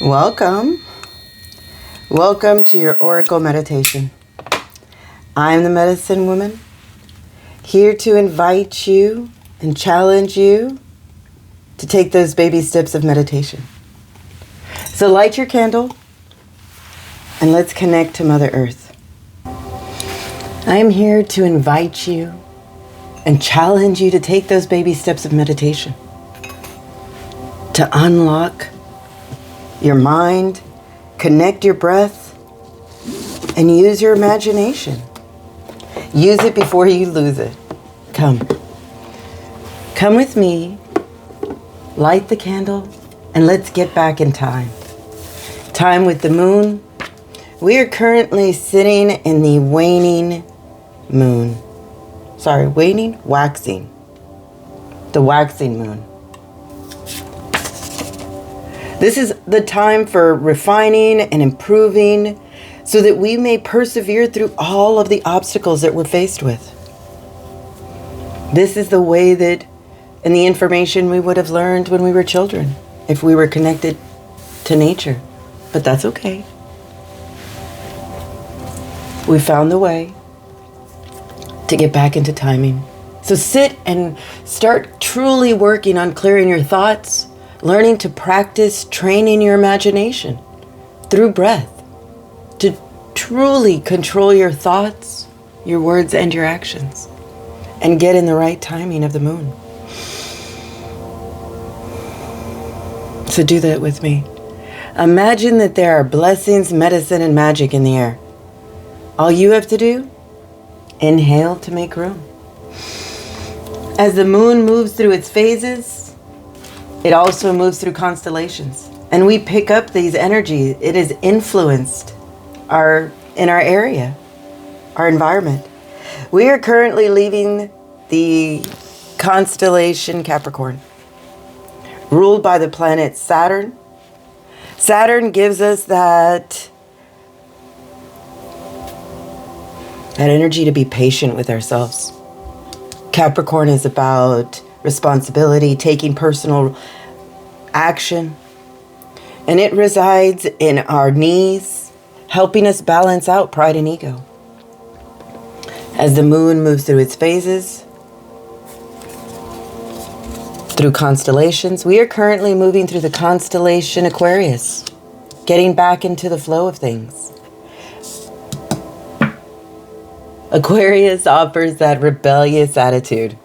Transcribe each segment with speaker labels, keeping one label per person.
Speaker 1: Welcome. Welcome to your Oracle meditation. I'm the Medicine Woman, here to invite you and challenge you to take those baby steps of meditation. So light your candle and let's connect to Mother Earth. I am here to invite you and challenge you to take those baby steps of meditation, to unlock your mind, connect your breath, and use your imagination. Use it before you lose it. Come with me, light the candle, and let's get back in time. Time with the moon. We are currently sitting in the waning moon. Waxing. The waxing moon. This is the time for refining and improving so that we may persevere through all of the obstacles that we're faced with. This is the way that, and the information we would have learned when we were children, if we were connected to nature. But that's okay. We found the way to get back into timing. So sit and start truly working on clearing your thoughts, learning to practice training your imagination through breath to truly control your thoughts, your words, and your actions, and get in the right timing of the moon. So do that with me. Imagine that there are blessings, medicine, and magic in the air. All you have to do, inhale to make room. As the moon moves through its phases, it also moves through constellations. And we pick up these energies. It has influenced in our area, our environment. We are currently leaving the constellation Capricorn, ruled by the planet Saturn. Saturn gives us that energy to be patient with ourselves. Capricorn is about responsibility, taking personal action, and it resides in our knees, helping us balance out pride and ego. As the moon moves through its phases, through constellations, we are currently moving through the constellation Aquarius, getting back into the flow of things. Aquarius offers that rebellious attitude,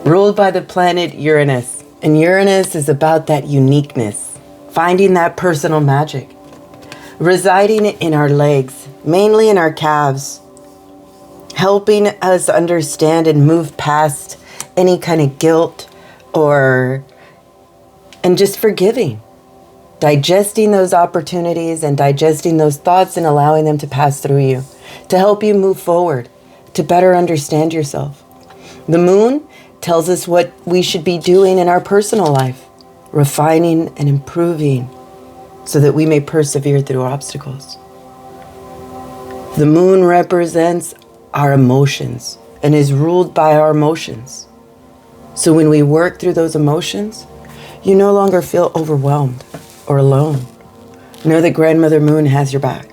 Speaker 1: ruled by the planet Uranus. And Uranus is about that uniqueness, finding that personal magic, residing in our legs, mainly in our calves, helping us understand and move past any kind of guilt and just forgiving, digesting those opportunities and digesting those thoughts and allowing them to pass through you, to help you move forward, to better understand yourself. The moon tells us what we should be doing in our personal life, refining and improving so that we may persevere through obstacles. The moon represents our emotions and is ruled by our emotions. So when we work through those emotions, you no longer feel overwhelmed or alone. Know that Grandmother Moon has your back.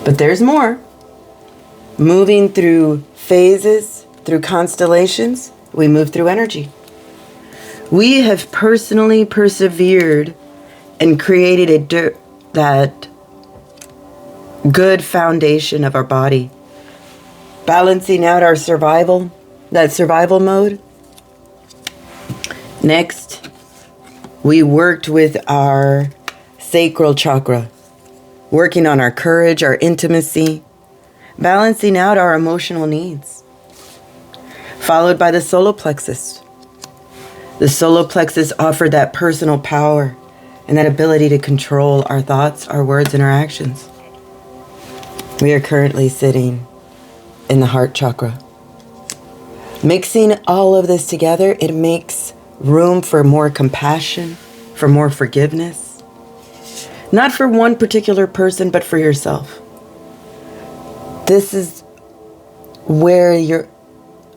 Speaker 1: But there's more. Moving through phases, through constellations, we move through energy. We have personally persevered and created that good foundation of our body, balancing out our survival, that survival mode. Next, we worked with our sacral chakra, working on our courage, our intimacy, balancing out our emotional needs. Followed by the solar plexus. The solar plexus offered that personal power and that ability to control our thoughts, our words, and our actions. We are currently sitting in the heart chakra. Mixing all of this together, it makes room for more compassion, for more forgiveness. Not for one particular person, but for yourself. This is where your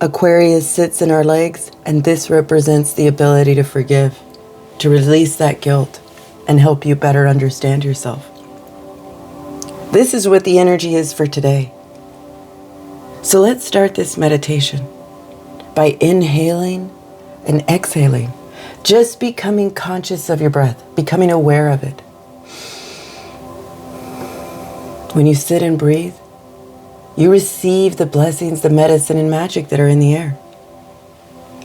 Speaker 1: Aquarius sits in our legs, and this represents the ability to forgive to release that guilt and help you better understand yourself. This is what the energy is for today. So let's start this meditation by inhaling and exhaling, just becoming conscious of your breath, becoming aware of it. When you sit and breathe, you receive the blessings, the medicine, and magic that are in the air.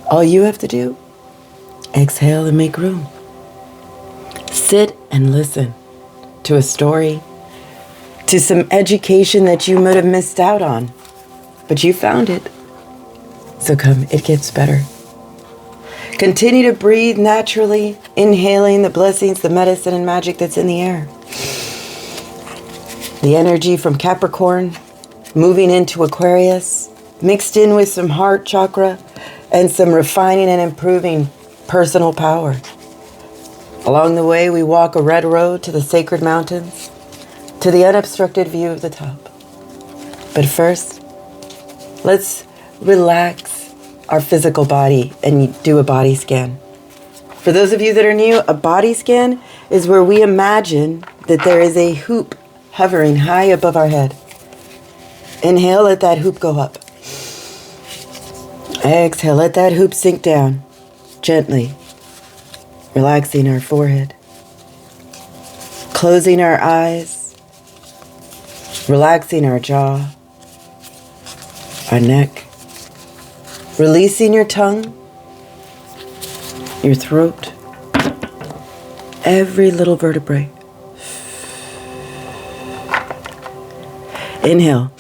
Speaker 1: All you have to do, exhale and make room. Sit and listen to a story, to some education that you might have missed out on, but you found it. So come, it gets better. Continue to breathe naturally, inhaling the blessings, the medicine, and magic that's in the air. The energy from Capricorn moving into Aquarius, mixed in with some heart chakra and some refining and improving personal power. Along the way, we walk a red road to the sacred mountains, to the unobstructed view of the top. But first, let's relax our physical body and do a body scan. For those of you that are new, a body scan is where we imagine that there is a hoop hovering high above our head. Inhale, let that hoop go up. Exhale, let that hoop sink down, gently, relaxing our forehead, closing our eyes, relaxing our jaw, our neck, releasing your tongue, your throat, every little vertebrae. Inhale.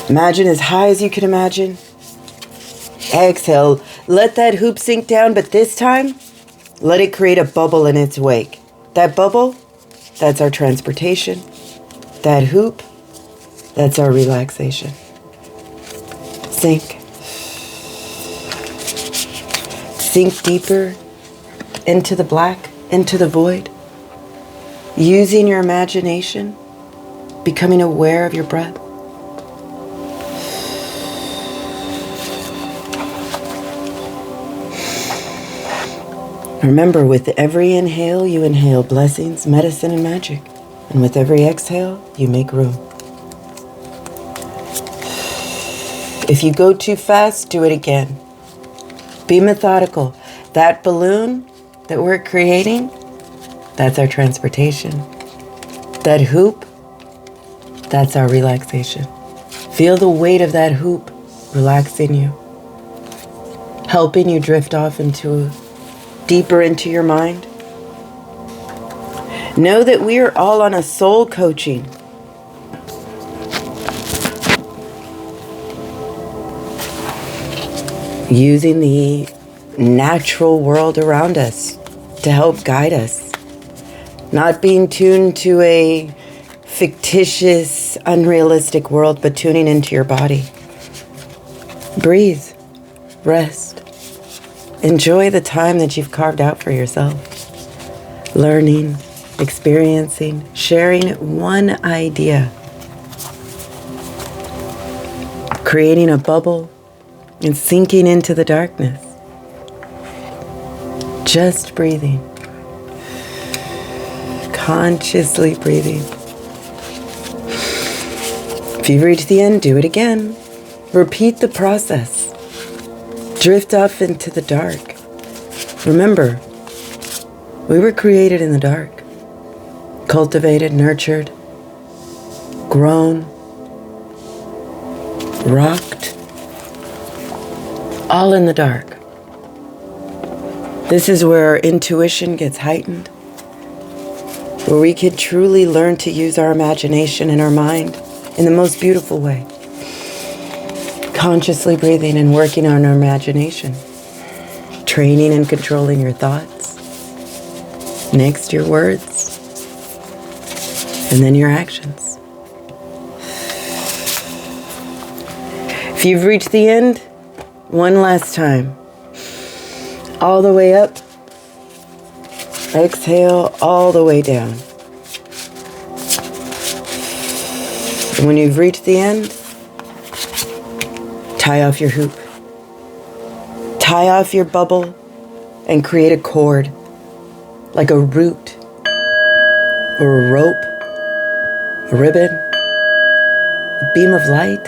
Speaker 1: Imagine as high as you can imagine. Exhale. Let that hoop sink down, but this time, let it create a bubble in its wake. That bubble, that's our transportation. That hoop, that's our relaxation. Sink. Sink deeper into the black, into the void. Using your imagination, becoming aware of your breath. Remember, with every inhale, you inhale blessings, medicine, and magic. And with every exhale, you make room. If you go too fast, do it again. Be methodical. That balloon that we're creating, that's our transportation. That hoop, that's our relaxation. Feel the weight of that hoop relaxing you, helping you drift off deeper into your mind. Know that we are all on a soul coaching. Using the natural world around us to help guide us. Not being tuned to a fictitious, unrealistic world, but tuning into your body. Breathe. Rest. Enjoy the time that you've carved out for yourself. Learning, experiencing, sharing one idea. Creating a bubble and sinking into the darkness. Just breathing. Consciously breathing. If you've reached the end, do it again. Repeat the process. Drift off into the dark. Remember, we were created in the dark. Cultivated, nurtured, grown, rocked, all in the dark. This is where our intuition gets heightened, where we can truly learn to use our imagination and our mind in the most beautiful way. Consciously breathing and working on our imagination. Training and controlling your thoughts. Next, your words. And then your actions. If you've reached the end, one last time. All the way up. Exhale all the way down. And when you've reached the end, tie off your hoop. Tie off your bubble. and create a cord, like a root, or a rope, a ribbon, a beam of light.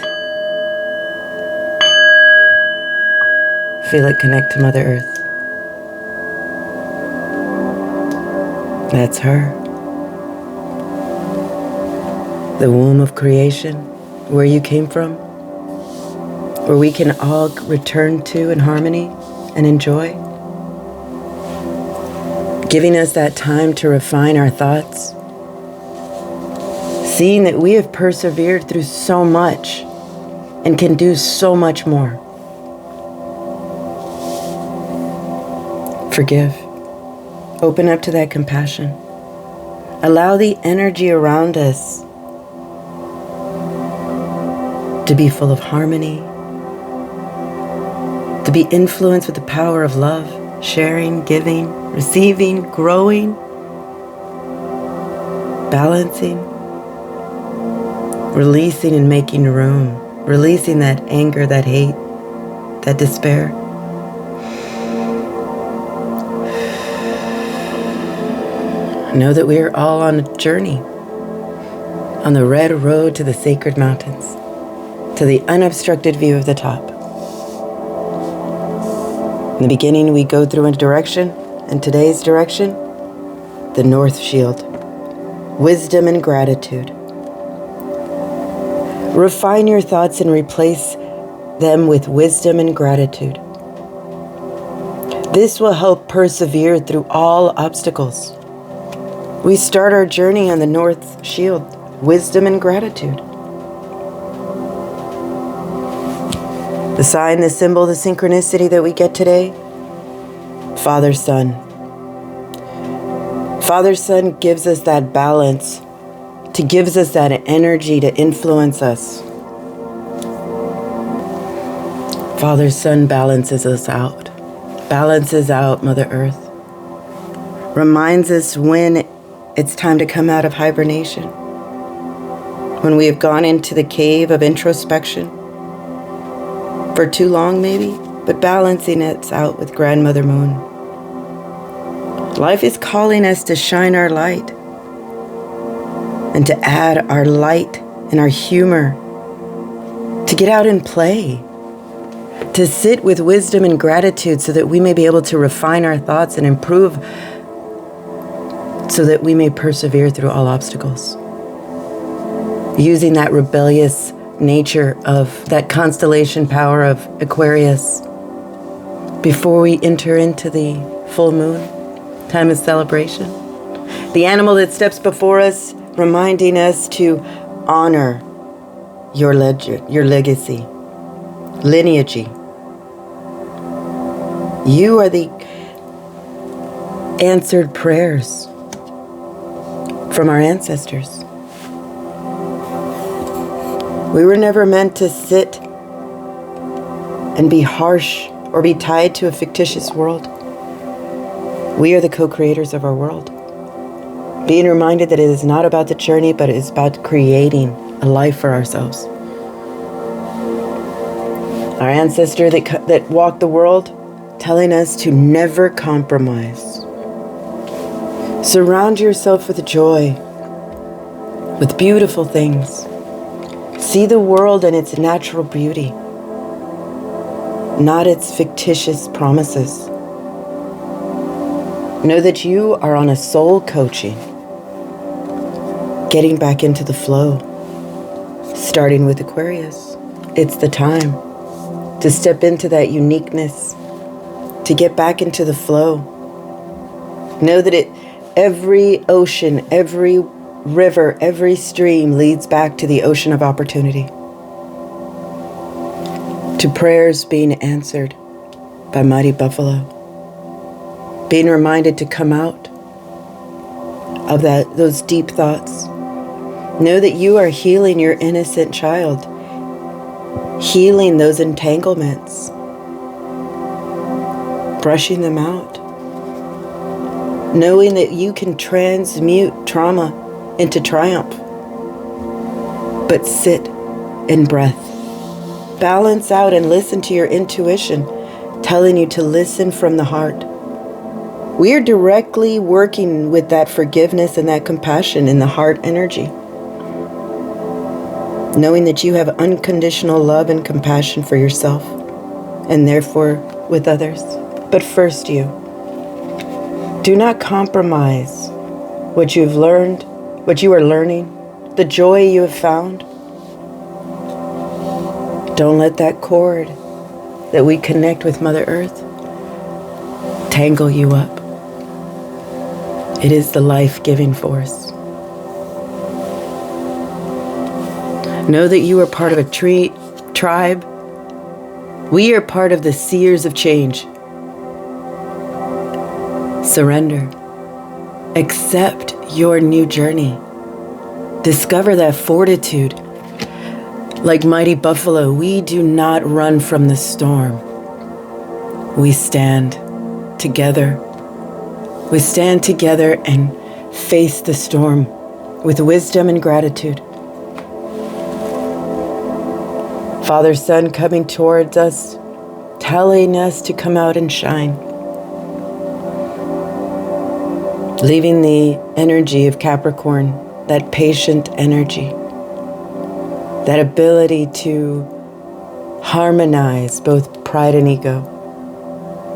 Speaker 1: Feel it connect to Mother Earth. That's her. The womb of creation, where you came from, where we can all return to in harmony and enjoy. Giving us that time to refine our thoughts. Seeing that we have persevered through so much and can do so much more. Forgive. Open up to that compassion. Allow the energy around us to be full of harmony, to be influenced with the power of love, sharing, giving, receiving, growing, balancing, releasing and making room, releasing that anger, that hate, that despair. Know that we are all on a journey, on the red road to the sacred mountains, to the unobstructed view of the top. In the beginning, we go through a direction, and today's direction, the North Shield, wisdom and gratitude. Refine your thoughts and replace them with wisdom and gratitude. This will help persevere through all obstacles. We start our journey on the North Shield, wisdom and gratitude. The sign, the symbol, the synchronicity that we get today, Father, Son. Father, Son gives us that balance, gives us that energy to influence us. Father, Son balances us out, balances out Mother Earth, reminds us when it's time to come out of hibernation, when we have gone into the cave of introspection for too long maybe, but balancing it out with Grandmother Moon. Life is calling us to shine our light and to add our light and our humor, to get out and play, to sit with wisdom and gratitude so that we may be able to refine our thoughts and improve so that we may persevere through all obstacles. Using that rebellious nature of that constellation power of Aquarius before we enter into the full moon, time of celebration. The animal that steps before us, reminding us to honor your legacy, lineage. You are the answered prayers from our ancestors. We were never meant to sit and be harsh or be tied to a fictitious world. We are the co-creators of our world. Being reminded that it is not about the journey, but it is about creating a life for ourselves. Our ancestor that walked the world, telling us to never compromise. Surround yourself with joy, with beautiful things. See the world in its natural beauty, not its fictitious promises. Know that you are on a soul coaching, getting back into the flow, starting with Aquarius. It's the time to step into that uniqueness, to get back into the flow. Know that every ocean, every river, every stream leads back to the ocean of opportunity, to prayers being answered by Mighty Buffalo, being reminded to come out of those deep thoughts. Know that you are healing your innocent child, healing those entanglements, brushing them out, knowing that you can transmute trauma into triumph. But sit in breath. Balance out and listen to your intuition, telling you to listen from the heart. We are directly working with that forgiveness and that compassion in the heart energy. Knowing that you have unconditional love and compassion for yourself and therefore with others. But first you. Do not compromise what you've learned, what you are learning, the joy you have found. Don't let that cord that we connect with Mother Earth tangle you up. It is the life-giving force. Know that you are part of a tribe. We are part of the seers of change. Surrender. Accept your new journey. Discover that fortitude. Like mighty buffalo, we do not run from the storm. We stand together. We stand together and face the storm with wisdom and gratitude. Father, Son coming towards us, telling us to come out and shine. Leaving the energy of Capricorn, that patient energy, that ability to harmonize both pride and ego.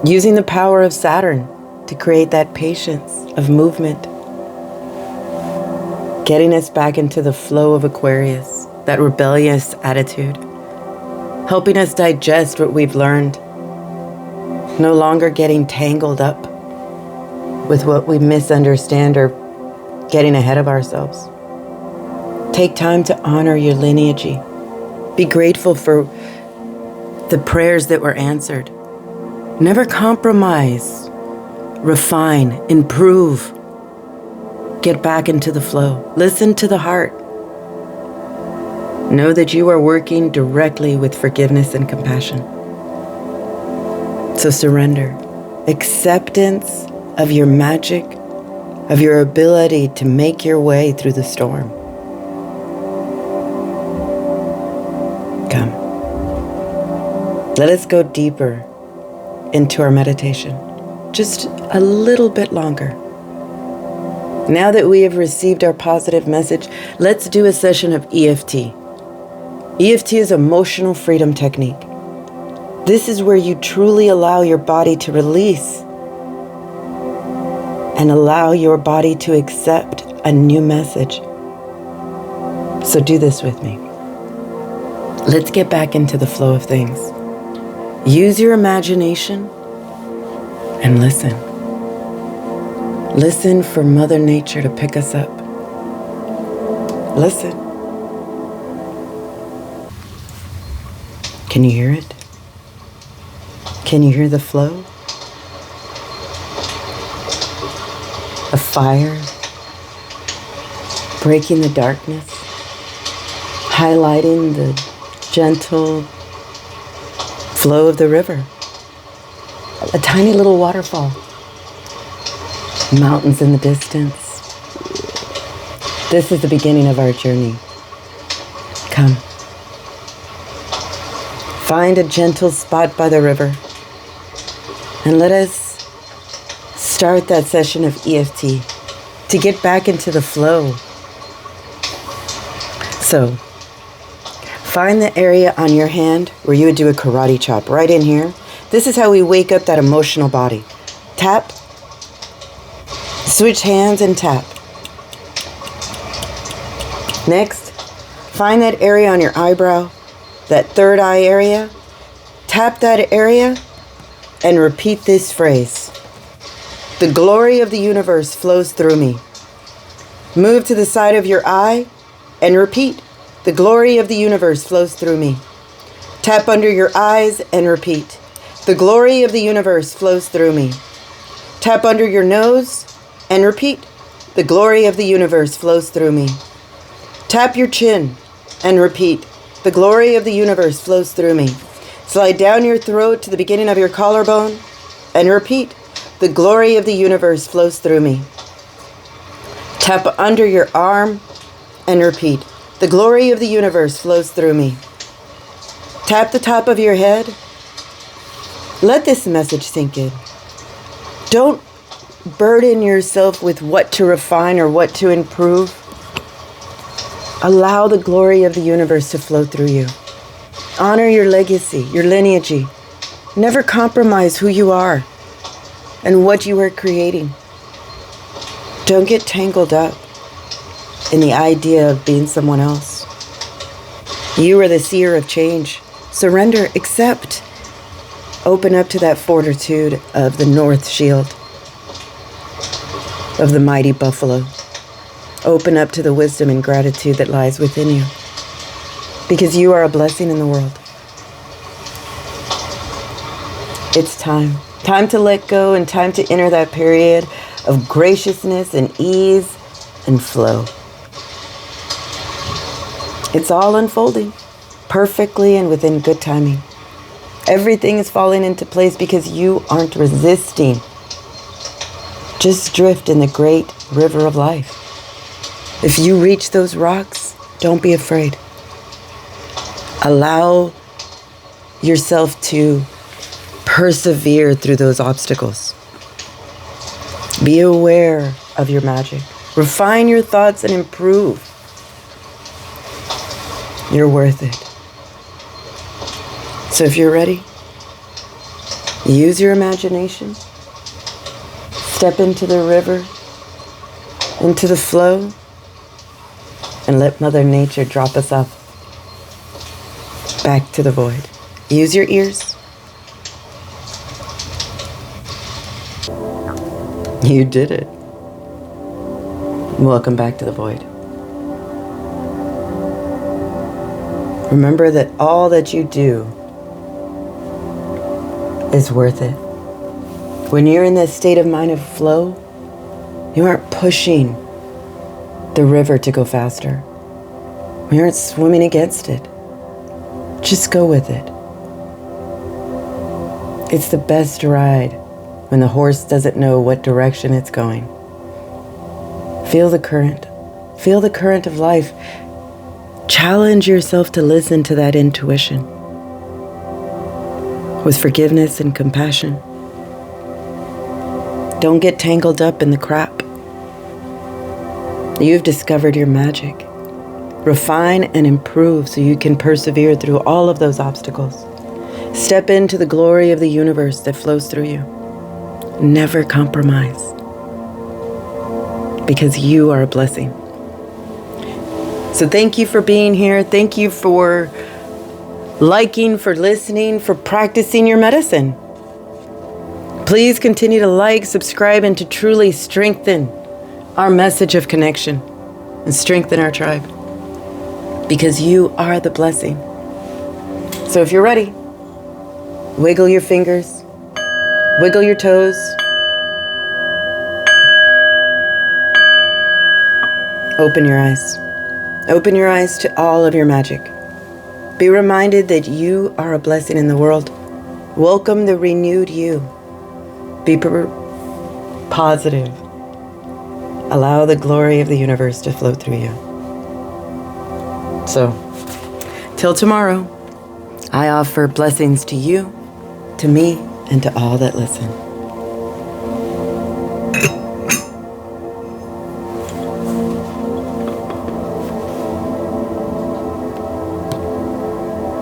Speaker 1: Using the power of Saturn to create that patience of movement. Getting us back into the flow of Aquarius, that rebellious attitude. Helping us digest what we've learned. No longer getting tangled up with what we misunderstand or getting ahead of ourselves. Take time to honor your lineage. Be grateful for the prayers that were answered. Never compromise. Refine. Improve. Get back into the flow. Listen to the heart. Know that you are working directly with forgiveness and compassion. So surrender. Acceptance of your magic, of your ability to make your way through the storm. Come. Let us go deeper into our meditation. Just a little bit longer. Now that we have received our positive message, let's do a session of EFT. EFT is emotional freedom technique. This is where you truly allow your body to release and allow your body to accept a new message. So do this with me. Let's get back into the flow of things. Use your imagination and listen. Listen for Mother Nature to pick us up. Listen. Can you hear it? Can you hear the flow? A fire breaking the darkness, highlighting the gentle flow of the river. A tiny little waterfall. Mountains in the distance. This is the beginning of our journey. Come. Find a gentle spot by the river and let us start that session of EFT to get back into the flow. So, find the area on your hand where you would do a karate chop, right in here. This is how we wake up that emotional body. Tap, switch hands and tap. Next, find that area on your eyebrow, that third eye area. Tap that area and repeat this phrase. The glory of the universe flows through me. Move to the side of your eye and repeat. The glory of the universe flows through me. Tap under your eyes and repeat. The glory of the universe flows through me. Tap under your nose and repeat. The glory of the universe flows through me. Tap your chin and repeat. The glory of the universe flows through me. Slide down your throat to the beginning of your collarbone and repeat. The glory of the universe flows through me. Tap under your arm and repeat. The glory of the universe flows through me. Tap the top of your head. Let this message sink in. Don't burden yourself with what to refine or what to improve. Allow the glory of the universe to flow through you. Honor your legacy, your lineage. Never compromise who you are and what you are creating. Don't get tangled up in the idea of being someone else. You are the seer of change. Surrender, accept. Open up to that fortitude of the North Shield, of the mighty buffalo. Open up to the wisdom and gratitude that lies within you, because you are a blessing in the world. It's time. Time to let go and time to enter that period of graciousness and ease and flow. It's all unfolding perfectly and within good timing. Everything is falling into place because you aren't resisting. Just drift in the great river of life. If you reach those rocks, don't be afraid. Allow yourself to persevere through those obstacles. Be aware of your magic. Refine your thoughts and improve. You're worth it. So if you're ready, use your imagination. Step into the river, into the flow, and let Mother Nature drop us off back to the void. Use your ears. You did it. Welcome back to the void. Remember that all that you do is worth it. When you're in that state of mind of flow, you aren't pushing the river to go faster. You aren't swimming against it. Just go with it. It's the best ride when the horse doesn't know what direction it's going. Feel the current. Feel the current of life. Challenge yourself to listen to that intuition with forgiveness and compassion. Don't get tangled up in the crap. You've discovered your magic. Refine and improve so you can persevere through all of those obstacles. Step into the glory of the universe that flows through you. Never compromise, because you are a blessing. So thank you for being here. Thank you for liking, for listening, for practicing your medicine. Please continue to like, subscribe, and to truly strengthen our message of connection and strengthen our tribe, because you are the blessing. So if you're ready, wiggle your fingers, wiggle your toes. Open your eyes. Open your eyes to all of your magic. Be reminded that you are a blessing in the world. Welcome the renewed you. Be positive. Allow the glory of the universe to flow through you. So, till tomorrow, I offer blessings to you, to me, and to all that listen.